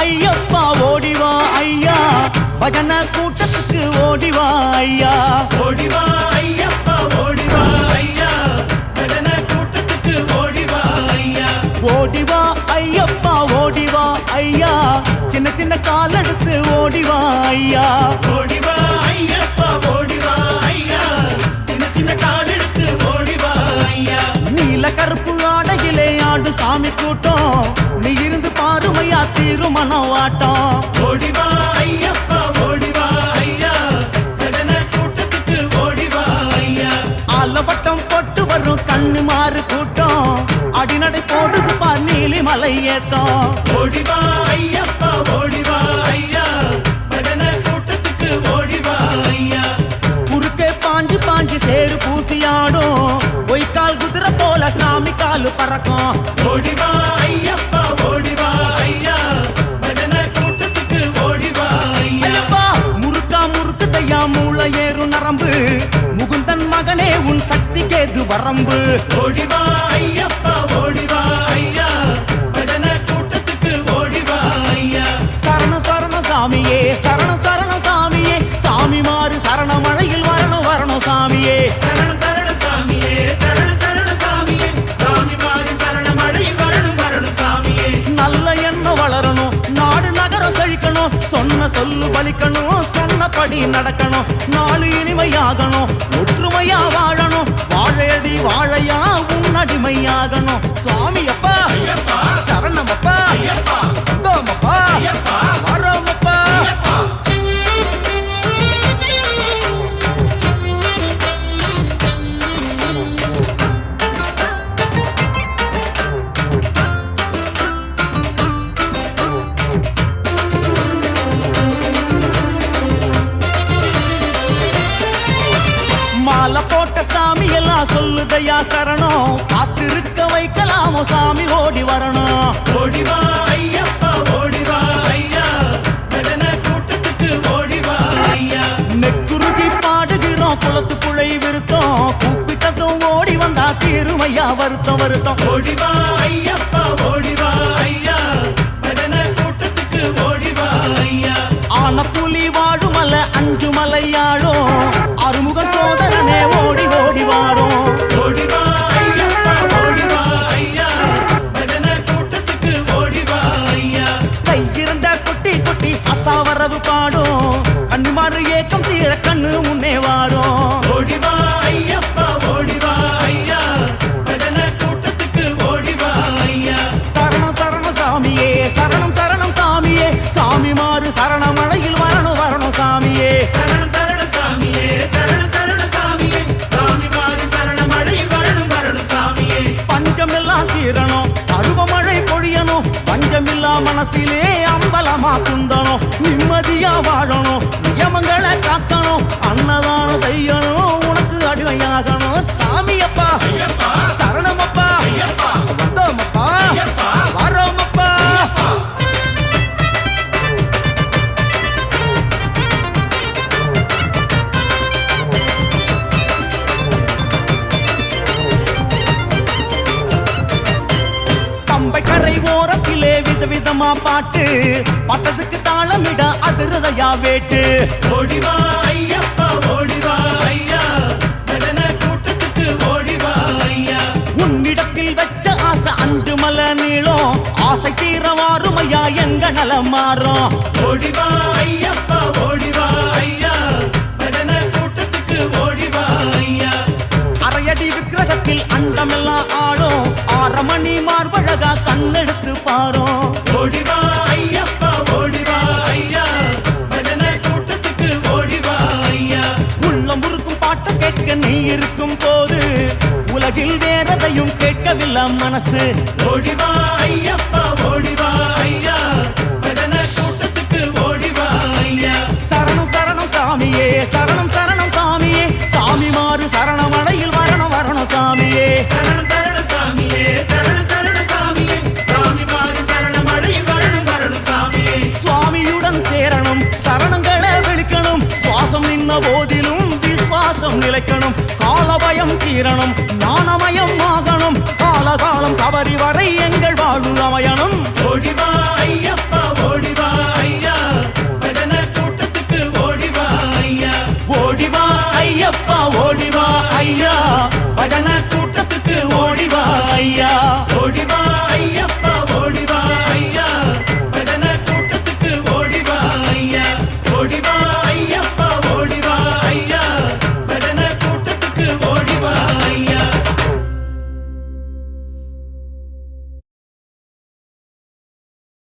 ஐயப்பா ஓடிவா ஐயா பஜன கூட்டத்துக்கு ஓடிவா ஐயா ஓடிவா ஐயப்பா ஓடிவா ஐயா பஜன கூட்டத்துக்கு ஓடிவா ஐயா ஓடிவா ஐயப்பா ஓடிவா ஐயா சின்ன சின்ன கால் எடுத்து ஓடிவா ஐயா ஓடிவா ஐயப்பா ஓடிவா ஐயா சின்ன சின்ன கால் எடுத்து ஓடிவா ஐயா நீல கருப்பு ஆடையிலே ஆடு சாமி கூட்டம் நீ இருந்து பாருமையா திருமணம் வாட்டம் ஓடிவா ஐயப்பா ஓடிவா ஐயா பஜன கூட்டத்துக்கு ஓடிவா ஐயா ஆலவட்டம் போட்டு வரும் கண்ணு மாறு கூட்டம் அடிநடை போடுது பார் நீலிமலை ஏத்தம் ஓடிவா ஐயப்பா ஓடிவா ஐயா பஜன கூட்டத்துக்கு ஓடிவா ஐயா குறுக்கே பாஞ்சு பாஞ்சு சேரு பூசியாடும் பொய்க்கால் குதிரை போல சாமி காலு பறக்கும் ஓடிவா ஐயப்பா ஓடிவா ஐயா பஜன கூட்டத்துக்கு ஓடிவா ஐயா ஐயப்பா முறுக்கா முறுக்கு தையா மூளை ஏறும் நரம்பு முகுந்தன் மகனே உன் சக்தி கேது வரம்பு ஓடிவா ஐயப்பா ஓடிவா ஐயா பஜன கூட்டத்துக்கு ஓடிவா ஐயா சரண சரண சாமியே சரண சரண சாமியே சாமி மாறு சரண மழையில் வரணும் வரணும் சாமியே சரண சரண சாமியே சரண சரண சாமியே சாமி மாறி சரண மழையில் வரணும் வரணும் சாமியே நல்ல எண்ணம் வளரணும் நாடு நகரம் செழிக்கணும் சொன்ன சொல்லு பலிக்கணும் சொன்னபடி நடக்கணும் நாடு இனிமையாகணும் ஒற்றுமையா வாழணும் வாழையடி வாழையா உன்னடிமையாகணும் சுவாமி அப்பா ஐயப்பா சரணம் அப்பா ஐயப்பா அப்பா ஐயப்பா வரோமப்பா ஐயப்பா மாலை போட்ட சாமி எல்லாம் சொல்லுதையா சரணம் காத்திருக்க வைக்கலாமோ சாமி ஓடி வரணும் ஓடிவா ஐயப்பா ஓடிவா ஐயா பஜன கூட்டத்துக்கு ஓடிவா ஐயா நெக்குருகி பாடுகிறோம் குளத்துக்குள்ளை விருத்தம் கூப்பிட்டதும் ஓடி வந்தா தீருமையா வருத்தம் வருத்தம் ஓடிவா ஐயப்பா ஓடிவா ஐயா பஜன கூட்டத்துக்கு ஓடிவா ஐயா ஆன புலி வாழுமல்ல அஞ்சு மலையாடும் அறுமுகன் சோதரனே ஓடி ஓடி வாரும் ஓடிவா ஐயப்பா ஓடிவா ஐயா பஜன கூட்டத்துக்கு ஓடிவா ஐயா கையிருந்த குட்டி குட்டி சஸ்தா வரவு பாடும் கண்ணுமாறு ஏக்கம் தீர கண்ணு முன்னே வாரும் ஓடிவா ஐயப்பா ஓடிவா ஐயா பஜன கூட்டத்துக்கு ஓடிவா ஐயா சரணம் சரண சாமியே சரணம் சரணம் சாமியே சாமி மாறு சரண மழையில் வரணும் வரணும் சாமியே சரண சரண சாமியே சரண சரண சாமியே சாமி மாறி சரண மழையில் வரணும் வரணும் சாமியே பஞ்சமெல்லாம் தீரணும் பருவமழை பொழியணும் பஞ்சமில்லா மனசிலே அம்பலமா குந்தணும் நிம்மதியா வாழணும் நியமங்களை காக்கணும் அன்னதானம் செய்யணும் உனக்கு அடிமையாகணும் சாமி அப்பா ஐயப்பா சரணம் அப்பா ஐயப்பா வந்தோமப்பா ஐயப்பா வரோமப்பா பம்பை கரை ஓரத்திலே விதவிதமா பாட்டு பட்டத்துக்கு தாளமிட அதிரதையா வேட்டு ஓடிவா ஐயப்பா ஓடிவா ஐயா பஜன கூட்டத்துக்கு ஓடிவா ஐயா உன்னிடத்தில் வச்ச ஆசை அஞ்சு மலை நீளம் ஆசை தீரவாருமையா எங்க நலம் மாறும் ஓடிவா ஐயப்பா ஓடிவா ஐயா பஜன கூட்டத்துக்கு ஓடிவா ஐயா அரையடி விக்கிரகத்தில் அண்டமெல்லாம் ஆடும் 6 மணி மார்பழகா கண்ணெடுத்து பாரும் ஓடிவா ஐயப்பா ஓடிவா ஐயா பஜன கூட்டத்துக்கு ஓடிவா ஐயா உள்ளம் உருக்கும் பாட்டை கேட்க நீ இருக்கும் போது உலகில் வேறதையும் கேட்கவில்லை மனசு ஓடிவா ஐயப்பா ஓடிவா ஐயா பஜன கூட்டத்துக்கு ஓடிவா ஐயா சரணம் சரணம் சாமியே சரணம் சரணம் சாமியே சாமி மாறு சரணமடையில் வரணும் வரணும் சாமியே சரண சரண சாமியே சரண சரண சாமியே சாமி மாறி சரண மழையில் வரணும் வரணும் சாமியே சுவாமியுடன் சேரணும் சரணங்களை விழிக்கணும் சுவாசம் நின்ன போதிலும் விசுவாசம் நிலைக்கணும் காலபயம் தீரணும் ஞானமயம் ஆகணும் காலகாலம் சபரி வரை எங்கள் வாழ்வு அமையணும் ஓடிவா ஐயப்பா ஓடிவா ஐயா